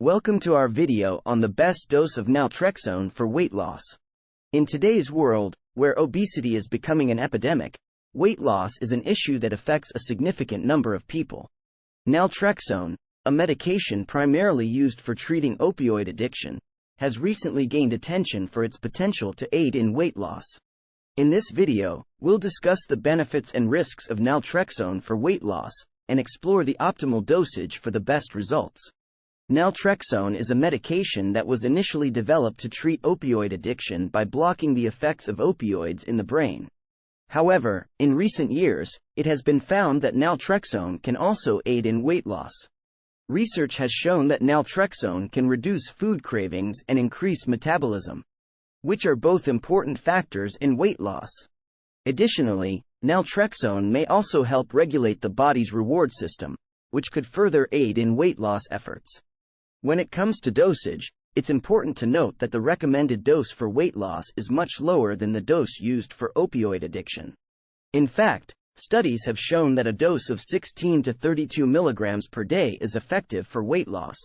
Welcome to our video on the best dose of naltrexone for weight loss. In today's world, where obesity is becoming an epidemic, weight loss is an issue that affects a significant number of people. Naltrexone, a medication primarily used for treating opioid addiction, has recently gained attention for its potential to aid in weight loss. In this video, we'll discuss the benefits and risks of naltrexone for weight loss, and explore the optimal dosage for the best results. Naltrexone is a medication that was initially developed to treat opioid addiction by blocking the effects of opioids in the brain. However, in recent years, it has been found that naltrexone can also aid in weight loss. Research has shown that naltrexone can reduce food cravings and increase metabolism, which are both important factors in weight loss. Additionally, naltrexone may also help regulate the body's reward system, which could further aid in weight loss efforts. When it comes to dosage, it's important to note that the recommended dose for weight loss is much lower than the dose used for opioid addiction. In fact, studies have shown that a dose of 16 to 32 milligrams per day is effective for weight loss,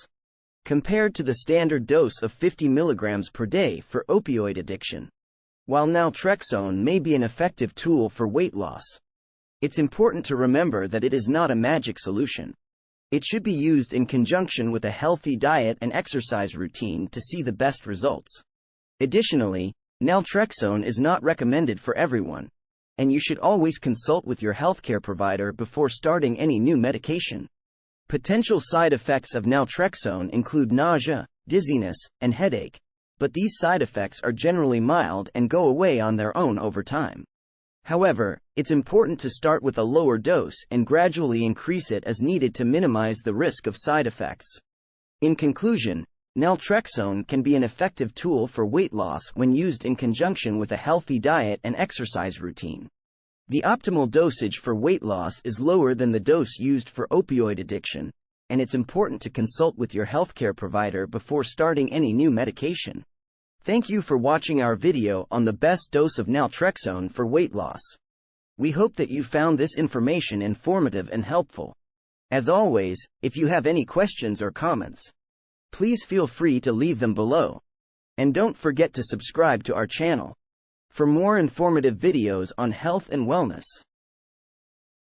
compared to the standard dose of 50 milligrams per day for opioid addiction. While naltrexone may be an effective tool for weight loss, it's important to remember that it is not a magic solution. It should be used in conjunction with a healthy diet and exercise routine to see the best results. Additionally, naltrexone is not recommended for everyone, and you should always consult with your healthcare provider before starting any new medication. Potential side effects of naltrexone include nausea, dizziness, and headache, but these side effects are generally mild and go away on their own over time. However, it's important to start with a lower dose and gradually increase it as needed to minimize the risk of side effects. In conclusion, naltrexone can be an effective tool for weight loss when used in conjunction with a healthy diet and exercise routine. The optimal dosage for weight loss is lower than the dose used for opioid addiction, and it's important to consult with your healthcare provider before starting any new medication. Thank you for watching our video on the best dose of naltrexone for weight loss. We hope that you found this information informative and helpful. As always, if you have any questions or comments, please feel free to leave them below. And don't forget to subscribe to our channel for more informative videos on health and wellness.